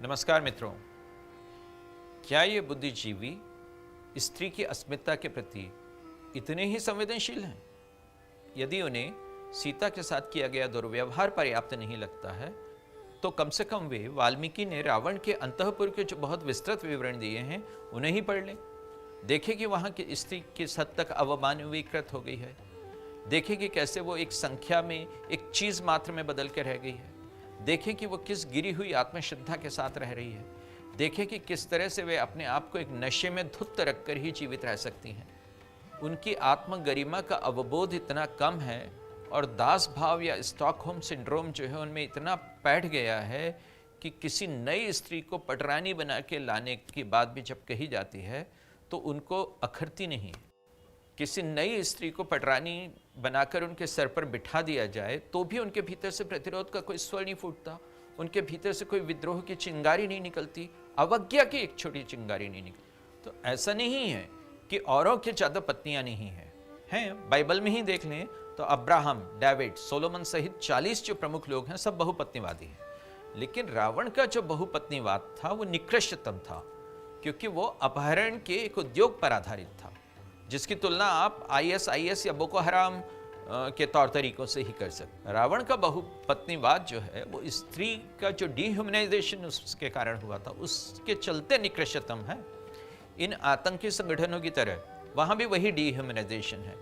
नमस्कार मित्रों, क्या ये बुद्धिजीवी स्त्री की अस्मिता के प्रति इतने ही संवेदनशील हैं? यदि उन्हें सीता के साथ किया गया दुर्व्यवहार पर्याप्त नहीं लगता है, तो कम से कम वे वाल्मीकि ने रावण के अंतःपुर के जो बहुत विस्तृत विवरण दिए हैं उन्हें ही पढ़ लें। देखें कि वहाँ की स्त्री किस हद तक अवमानवीकृत हो गई है। देखें कि कैसे वो एक संख्या में, एक चीज मात्र में बदल के रह गई है। देखें कि वो किस गिरी हुई आत्मश्रद्धा के साथ रह रही है। देखें कि किस तरह से वे अपने आप को एक नशे में धुत रखकर ही जीवित रह सकती हैं। उनकी आत्म गरिमा का अवबोध इतना कम है और दास भाव या स्टॉकहोम सिंड्रोम जो है उनमें इतना बैठ गया है कि किसी नई स्त्री को पटरानी बना के लाने की बात भी जब कही जाती है तो उनको अखरती नहीं। किसी नई स्त्री को पटरानी बनाकर उनके सर पर बिठा दिया जाए तो भी उनके भीतर से प्रतिरोध का कोई स्वर नहीं फूटता, उनके भीतर से कोई विद्रोह की चिंगारी नहीं निकलती, अवज्ञा की एक छोटी चिंगारी नहीं निकलती। तो ऐसा नहीं है कि औरों की ज्यादा पत्नियां नहीं हैं। बाइबल में ही देख लें तो अब्राहम, डेविड, सोलोमन सहित 40 जो प्रमुख लोग हैं सब बहुपत्नीवादी हैं। लेकिन रावण का जो बहुपत्नीवाद था वो निकृष्टतम था, क्योंकि वो अपहरण के एक उद्योग पर आधारित था, जिसकी तुलना आप ISIS या बोको हराम के तौर तरीकों से ही कर सकते। रावण का बहुपत्नीवाद जो है वो स्त्री का जो डिह्यूमनाइजेशन उसके कारण हुआ था, उसके चलते निकृष्टतम है। इन आतंकी संगठनों की तरह वहां भी वही डिह्यूमनाइजेशन है।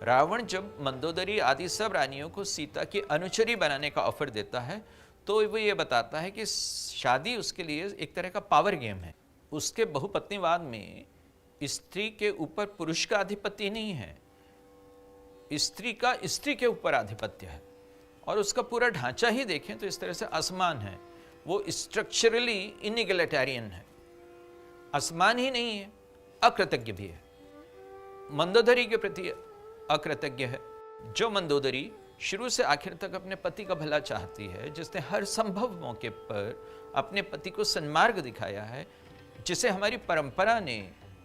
रावण जब मंदोदरी आदि सब रानियों को सीता की अनुचरी बनाने का ऑफर देता है तो वो ये बताता है कि शादी उसके लिए एक तरह का पावर गेम है। उसके बहुपत्नीवाद में स्त्री के ऊपर पुरुष का आधिपत्य नहीं है, स्त्री का स्त्री के ऊपर आधिपत्य है। और उसका पूरा ढांचा ही देखें तो इस तरह से असमान है, वो स्ट्रक्चरली इनइगलिटैरियन है। असमान ही नहीं है, अकृतज्ञ भी है। मंदोदरी के प्रति अकृतज्ञ है। जो मंदोदरी शुरू से आखिर तक अपने पति का भला चाहती है, जिसने हर संभव मौके पर अपने पति को सन्मार्ग दिखाया है, जिसे हमारी परंपरा ने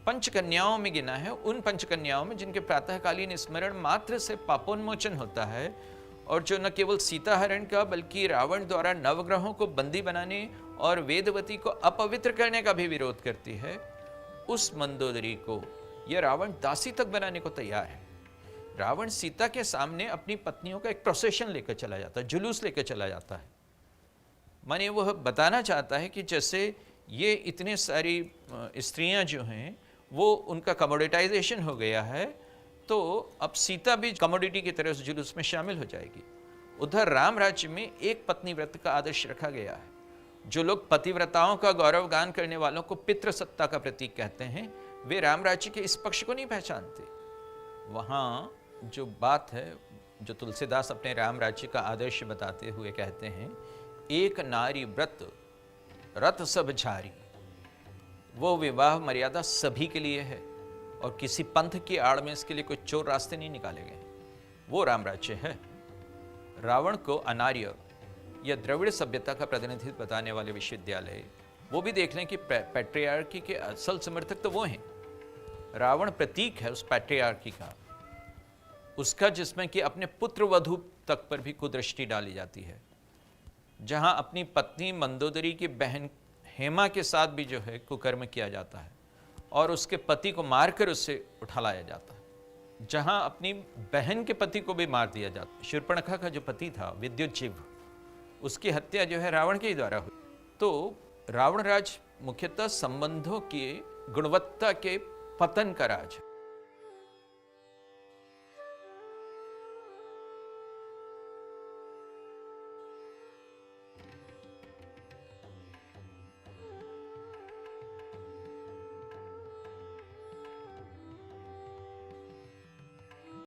पंचकन्याओं में गिना है, उन पंचकन्याओं में जिनके प्रातःकालीन स्मरण मात्र से पापोन्मोचन होता है, और जो न केवल सीता हरण का बल्कि रावण द्वारा नवग्रहों को बंदी बनाने और वेदवती को अपवित्र करने का भी विरोध करती है, उस मंदोदरी को यह रावण दासी तक बनाने को तैयार है। रावण सीता के सामने अपनी पत्नियों का एक प्रोसेशन लेकर चला जाता है, जुलूस लेकर चला जाता है। माने वह बताना चाहता है कि जैसे ये इतने सारी स्त्रियां जो हैं वो उनका कमोडिटाइजेशन हो गया है, तो अब सीता भी कमोडिटी की तरह उस जुलूस में शामिल हो जाएगी। उधर राम राज्य में एक पत्नी व्रत का आदर्श रखा गया है। जो लोग पतिव्रताओं का गौरवगान करने वालों को पितृसत्ता का प्रतीक कहते हैं, वे राम राज्य के इस पक्ष को नहीं पहचानते। वहाँ जो बात है, जो तुलसीदास अपने राम राज्य का आदर्श बताते हुए कहते हैं, एक नारी व्रत रत सब झारी, वो विवाह मर्यादा सभी के लिए है और किसी पंथ की आड़ में इसके लिए कोई चोर रास्ते नहीं निकाले गए। वो राम राज्य है। रावण को अनार्य या द्रविड़ सभ्यता का प्रतिनिधित्व बताने वाले विश्वविद्यालय वो भी देख लें कि पैट्रियार्की के असल समर्थक तो वो हैं। रावण प्रतीक है उस पैट्रियार्की का, उसका जिसमें कि अपने पुत्र वधू तक पर भी कुदृष्टि डाली जाती है, जहां अपनी पत्नी मंदोदरी की बहन हेमा के साथ भी जो है कुकर्म किया जाता है और उसके पति को मारकर उससे उठा लाया जाता है, जहां अपनी बहन के पति को भी मार दिया जाता है। शूर्पणखा का जो पति था विद्युज्जीव, उसकी हत्या जो है रावण के ही द्वारा हुई। तो रावण राज मुख्यतः संबंधों की गुणवत्ता के पतन का राज है।